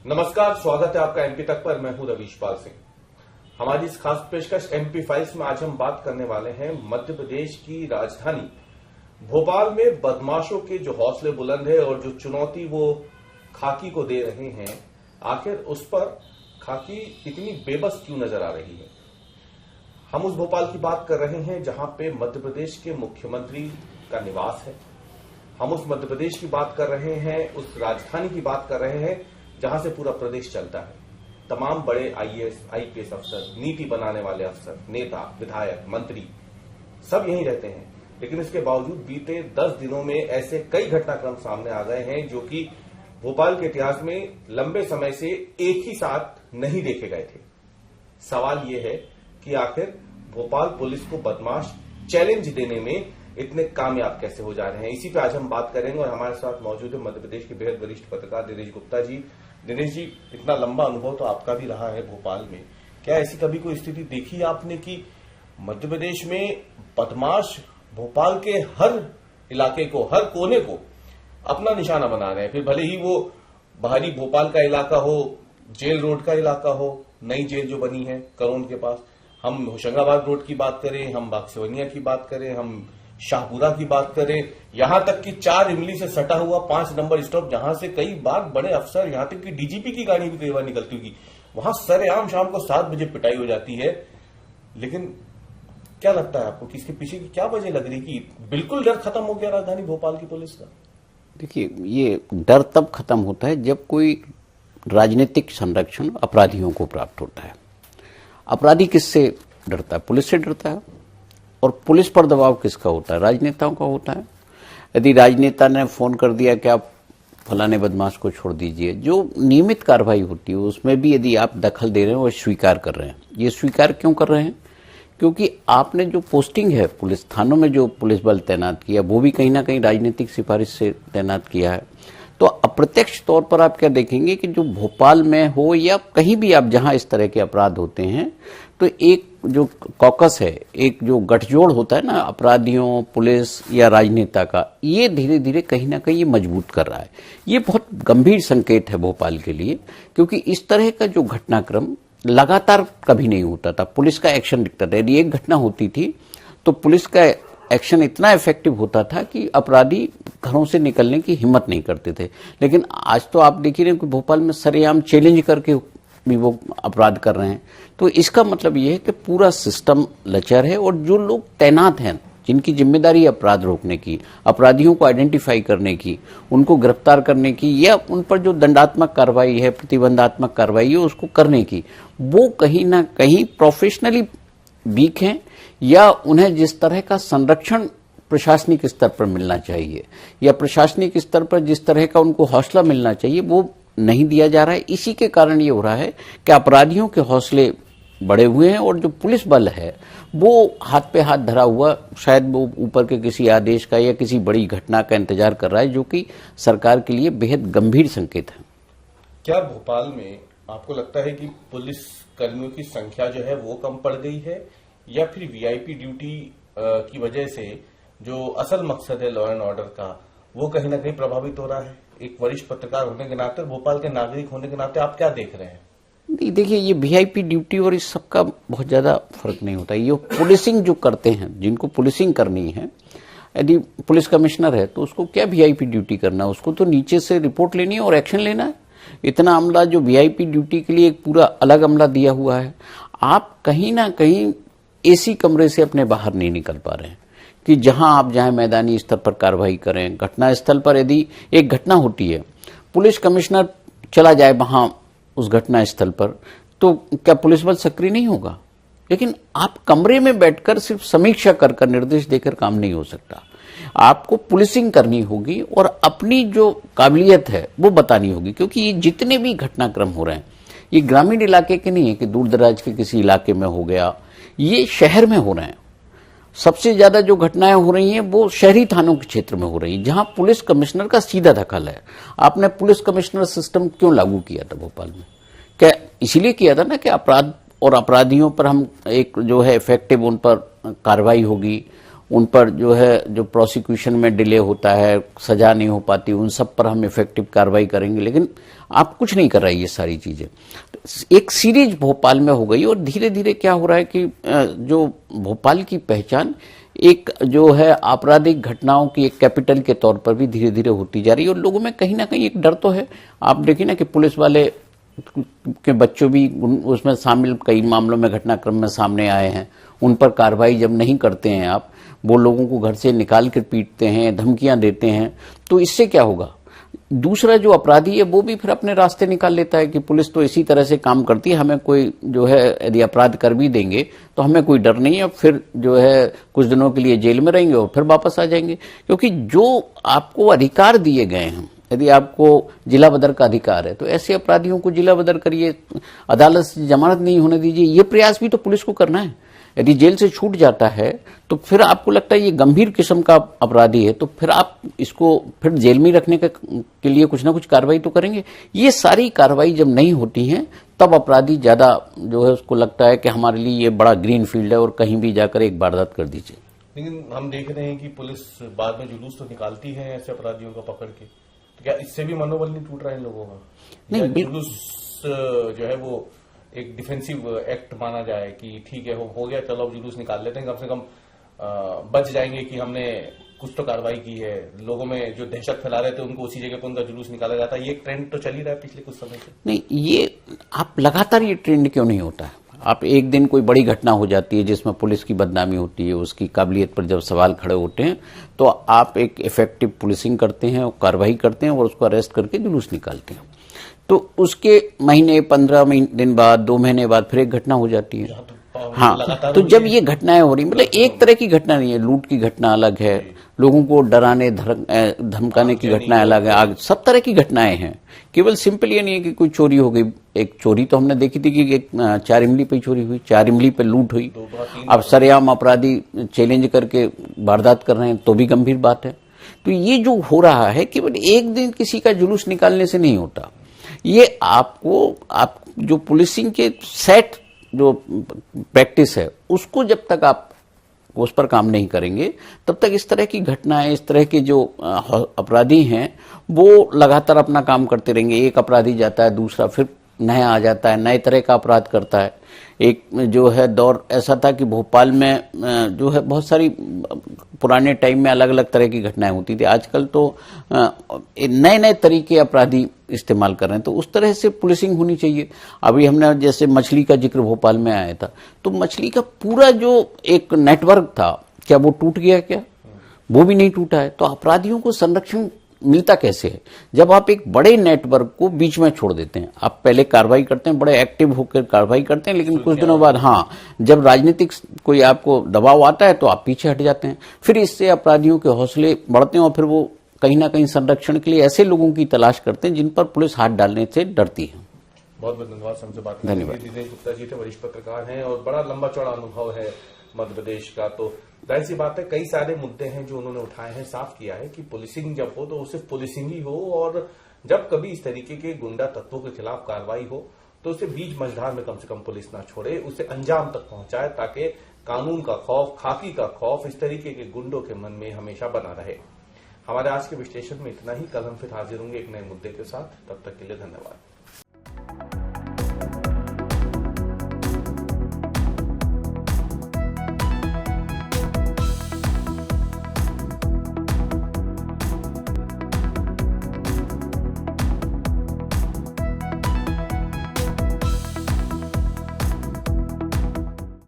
नमस्कार, स्वागत है आपका एमपी तक पर। मैं हूं रवीशपाल सिंह। हमारी इस खास पेशकश एमपी फाइल्स में आज हम बात करने वाले हैं मध्य प्रदेश की राजधानी भोपाल में बदमाशों के जो हौसले बुलंद है और जो चुनौती वो खाकी को दे रहे हैं, आखिर उस पर खाकी इतनी बेबस क्यों नजर आ रही है। हम उस भोपाल की बात कर रहे हैं जहां पे मध्य प्रदेश के मुख्यमंत्री का निवास है। हम उस मध्य प्रदेश की बात कर रहे हैं, उस राजधानी की बात कर रहे हैं जहां से पूरा प्रदेश चलता है। तमाम बड़े आईएएस, आईपीएस अफसर, नीति बनाने वाले अफसर, नेता, विधायक, मंत्री सब यहीं रहते हैं। लेकिन इसके बावजूद बीते 10 दिनों में ऐसे कई घटनाक्रम सामने आ गए हैं जो कि भोपाल के इतिहास में लंबे समय से एक ही साथ नहीं देखे गए थे। सवाल यह है कि आखिर भोपाल पुलिस को बदमाश चैलेंज देने में इतने कामयाब कैसे हो जा रहे हैं। इसी पे आज हम बात करेंगे और हमारे साथ मौजूद है मध्य प्रदेश के बेहद वरिष्ठ पत्रकार दिनेश गुप्ता जी। दिनेश जी, इतना लंबा अनुभव तो आपका भी रहा है भोपाल में, क्या ऐसी कभी कोई स्थिति देखी आपने कि मध्य प्रदेश में बदमाश भोपाल के हर इलाके को, हर कोने को अपना निशाना बना रहे हैं? फिर भले ही वो बाहरी भोपाल का इलाका हो, जेल रोड का इलाका हो, नई जेल जो बनी है करोन के पास, हम होशंगाबाद रोड की बात करें, हम बागसेवनिया की बात करें, हम शाहपुरा की बात करें, यहां तक कि 4 इमली से सटा हुआ 5 नंबर स्टॉप जहां से कई बार बड़े अफसर, यहां तक कि डीजीपी की गाड़ी भी कई बार निकलती होगी, वहां सरेआम शाम को 7 बजे पिटाई हो जाती है। लेकिन क्या लगता है आपको कि इसके पीछे की क्या वजह लग रही कि बिल्कुल डर खत्म हो गया राजधानी भोपाल की पुलिस का? देखिए, ये डर तब खत्म होता है जब कोई राजनीतिक संरक्षण अपराधियों को प्राप्त होता है। अपराधी किससे डरता है? पुलिस से डरता है। और पुलिस पर दबाव किसका होता है? राजनेताओं का होता है। यदि राजनेता ने फोन कर दिया कि आप फलाने बदमाश को छोड़ दीजिए, जो नियमित कार्रवाई होती है उसमें भी यदि आप दखल दे रहे हैं और स्वीकार कर रहे हैं, ये स्वीकार क्यों कर रहे हैं? क्योंकि आपने जो पोस्टिंग है पुलिस थानों में, जो पुलिस बल तैनात किया, वो भी कहीं ना कहीं राजनीतिक सिफारिश से तैनात किया है। तो अप्रत्यक्ष तौर पर आप क्या देखेंगे कि जो भोपाल में हो या कहीं भी आप जहां इस तरह के अपराध होते हैं, तो एक जो कॉकस है, एक जो गठजोड़ होता है ना अपराधियों, पुलिस या राजनेता का, ये धीरे धीरे कहीं ना कहीं ये मजबूत कर रहा है। ये बहुत गंभीर संकेत है भोपाल के लिए, क्योंकि इस तरह का जो घटनाक्रम लगातार कभी नहीं होता था। पुलिस का एक्शन दिखता था। यदि एक घटना होती थी तो पुलिस का एक्शन इतना इफेक्टिव होता था कि अपराधी घरों से निकलने की हिम्मत नहीं करते थे। लेकिन आज तो आप देख रहे हैं कि भोपाल में सरेआम चैलेंज करके भी वो अपराध कर रहे हैं। तो इसका मतलब ये है कि पूरा सिस्टम लचर है और जो लोग तैनात हैं, जिनकी जिम्मेदारी है अपराध रोकने की, अपराधियों को आइडेंटिफाई करने की, उनको गिरफ्तार करने की, या उन पर जो दंडात्मक कार्रवाई है, प्रतिबंधात्मक कार्रवाई है, उसको करने की, वो कहीं ना कहीं प्रोफेशनली वीक हैं, या उन्हें जिस तरह का संरक्षण प्रशासनिक स्तर पर मिलना चाहिए या प्रशासनिक स्तर पर जिस तरह का उनको हौसला मिलना चाहिए वो नहीं दिया जा रहा है। इसी के कारण ये हो रहा है कि अपराधियों के हौसले बढ़े हुए हैं और जो पुलिस बल है वो हाथ पे हाथ धरा हुआ, शायद वो ऊपर के किसी आदेश का या किसी बड़ी घटना का इंतजार कर रहा है, जो कि सरकार के लिए बेहद गंभीर संकेत है। क्या भोपाल में आपको लगता है कि पुलिस कर्मियों की संख्या जो है वो कम पड़ गई है, या फिर वीआईपी ड्यूटी की वजह से जो असल मकसद है लॉ एंड ऑर्डर का वो कहीं ना कहीं प्रभावित हो रहा है? एक वरिष्ठ पत्रकार होने के नाते, भोपाल के नागरिक होने के नाते आप क्या देख रहे हैं? नहीं, देखिए, ये वीआईपी ड्यूटी और इस सब का बहुत ज्यादा फर्क नहीं होता। ये पुलिसिंग जो करते हैं, जिनको पुलिसिंग करनी है, यदि पुलिस कमिश्नर है तो उसको क्या वीआईपी ड्यूटी करना है? उसको तो नीचे से रिपोर्ट लेनी है और एक्शन लेना है। इतना अमला जो वीआईपी ड्यूटी के लिए एक पूरा अलग अमला दिया हुआ है, आप कहीं ना कहीं एसी कमरे से अपने बाहर नहीं निकल पा रहे हैं कि जहां आप जाएं मैदानी स्तर पर कार्रवाई करें। घटना स्थल पर यदि एक घटना होती है, पुलिस कमिश्नर चला जाए वहां उस घटना स्थल पर, तो क्या पुलिस बल सक्रिय नहीं होगा? लेकिन आप कमरे में बैठकर सिर्फ समीक्षा कर निर्देश देकर काम नहीं हो सकता। आपको पुलिसिंग करनी होगी और अपनी जो काबिलियत है वो बतानी होगी, क्योंकि ये जितने भी घटनाक्रम हो रहे हैं ये ग्रामीण इलाके के नहीं है कि दूर दराज के किसी इलाके में हो गया, ये शहर में हो रहे हैं। सबसे ज्यादा जो घटनाएं हो रही हैं वो शहरी थानों के क्षेत्र में हो रही हैं, जहां पुलिस कमिश्नर का सीधा दखल है। आपने पुलिस कमिश्नर सिस्टम क्यों लागू किया था भोपाल में? क्या इसीलिए किया था ना कि अपराध और अपराधियों पर हम एक जो है इफेक्टिव उन पर कार्रवाई होगी उन पर जो है जो प्रोसिक्यूशन में डिले होता है, सजा नहीं हो पाती, उन सब पर हम इफेक्टिव कार्रवाई करेंगे। लेकिन आप कुछ नहीं कर रहा है ये सारी चीजें। एक सीरीज भोपाल में हो गई और धीरे धीरे क्या हो रहा है कि जो भोपाल की पहचान एक जो है आपराधिक घटनाओं की एक कैपिटल के तौर पर भी धीरे धीरे होती जा रही है और लोगों में कहीं ना कहीं एक डर तो है। आप देखिए ना कि पुलिस वाले के बच्चों भी उसमें शामिल कई मामलों में घटनाक्रम में सामने आए हैं। उन पर कार्रवाई जब नहीं करते हैं आप, वो लोगों को घर से निकाल कर पीटते हैं, धमकियां देते हैं, तो इससे क्या होगा? दूसरा जो अपराधी है वो भी फिर अपने रास्ते निकाल लेता है कि पुलिस तो इसी तरह से काम करती है, हमें कोई जो है यदि अपराध कर भी देंगे तो हमें कोई डर नहीं है, फिर जो है कुछ दिनों के लिए जेल में रहेंगे और फिर वापस आ जाएंगे। क्योंकि जो आपको अधिकार दिए गए हैं, यदि आपको जिला बदर का अधिकार है तो ऐसे अपराधियों को जिला बदर करिए, अदालत से जमानत नहीं होने दीजिए। ये प्रयास भी तो पुलिस को करना है। यदि जेल से छूट जाता है तो फिर आपको लगता है ये गंभीर किस्म का अपराधी है, तो फिर आप इसको फिर जेल में रखने के लिए कुछ ना कुछ कार्रवाई तो करेंगे। ये सारी कार्रवाई जब नहीं होती है तब अपराधी ज्यादा जो है उसको लगता है कि हमारे लिए ये बड़ा ग्रीन फील्ड है और कहीं भी जाकर एक वारदात कर दीजिए। लेकिन हम देख रहे हैं कि पुलिस बाद में जुलूस तो निकालती है ऐसे अपराधियों को पकड़ के, तो क्या इससे भी मनोबल नहीं टूट रहा है इन लोगों का? नहीं, जुलूस जो है वो एक डिफेंसिव एक्ट माना जाए कि ठीक है हो गया, चलो अब जुलूस निकाल लेते हैं, कम से कम बच जाएंगे कि हमने कुछ तो कार्रवाई की है। लोगों में जो दहशत फैला रहे थे उनको उसी जगह पर उनका जुलूस निकाला जाता है। ये ट्रेंड तो चल ही रहा है पिछले कुछ समय से। नहीं, ये आप लगातार ये ट्रेंड क्यों नहीं होता है? आप एक दिन कोई बड़ी घटना हो जाती है जिसमें पुलिस की बदनामी होती है, उसकी काबिलियत पर जब सवाल खड़े होते हैं तो आप एक इफेक्टिव पुलिसिंग करते हैं और कार्रवाई करते हैं और उसको अरेस्ट करके जुलूस निकालते हैं। तो उसके महीने 15 दिन बाद, 2 महीने बाद फिर एक घटना हो जाती है। हाँ, तो जब ये घटनाएं हो रही, मतलब एक तरह की घटना नहीं है, लूट की घटना अलग है, लोगों को डराने धमकाने की घटनाएं अलग है, आग सब तरह की घटनाएं हैं। केवल सिंपल ये नहीं है कि कोई चोरी हो गई। एक चोरी तो हमने देखी थी कि एक 4 इमली पे चोरी हुई, 4 इमली पे लूट हुई। अब सरेआम अपराधी चैलेंज करके वारदात कर रहे हैं तो भी गंभीर बात है। तो ये जो हो रहा है केवल एक दिन किसी का जुलूस निकालने से नहीं होता। ये आप जो पुलिसिंग के सेट जो प्रैक्टिस है उसको जब तक आप उस पर काम नहीं करेंगे तब तक इस तरह की घटनाएं, इस तरह के जो अपराधी हैं वो लगातार अपना काम करते रहेंगे। एक अपराधी जाता है, दूसरा फिर नया आ जाता है, नए तरह का अपराध करता है। एक जो है दौर ऐसा था कि भोपाल में जो है बहुत सारी पुराने टाइम में अलग अलग तरह की घटनाएं होती थी। आजकल तो नए नए तरीके अपराधी इस्तेमाल कर रहे हैं, तो उस तरह से पुलिसिंग होनी चाहिए। अभी हमने जैसे मछली का जिक्र भोपाल में आया था, तो मछली का पूरा जो एक नेटवर्क था, क्या वो टूट गया? क्या वो भी नहीं टूटा है। तो अपराधियों को संरक्षण मिलता कैसे है? जब आप एक बड़े नेटवर्क को बीच में छोड़ देते हैं। आप पहले कार्रवाई करते हैं, बड़े एक्टिव होकर कार्रवाई करते हैं, लेकिन कुछ दिनों बाद जब राजनीतिक कोई आपको दबाव आता है तो आप पीछे हट जाते हैं। फिर इससे अपराधियों के हौसले बढ़ते हैं और फिर वो कहीं ना कहीं संरक्षण के लिए ऐसे लोगों की तलाश करते हैं जिन पर पुलिस हाथ डालने से डरती है। बहुत बहुत धन्यवाद। हमसे बात करने के लिए दिनेश गुप्ता जी थे, वरिष्ठ पत्रकार हैं और बड़ा लंबा चौड़ा अनुभव है मध्य प्रदेश का। तो जाहिर सी बात है कई सारे मुद्दे हैं जो उन्होंने उठाए हैं, साफ किया है कि पुलिसिंग जब हो तो सिर्फ पुलिसिंग ही हो, और जब कभी इस तरीके के गुंडा तत्वों के खिलाफ कार्रवाई हो तो उसे बीच मझधार में कम से कम पुलिस ना छोड़े, उसे अंजाम तक पहुंचाए, ताकि कानून का खौफ, खाकी का खौफ इस तरीके के गुंडों के मन में हमेशा बना रहे। हमारे आज के विश्लेषण में इतना ही। कल हम फिर हाजिर होंगे एक नए मुद्दे के साथ। तब तक के लिए धन्यवाद।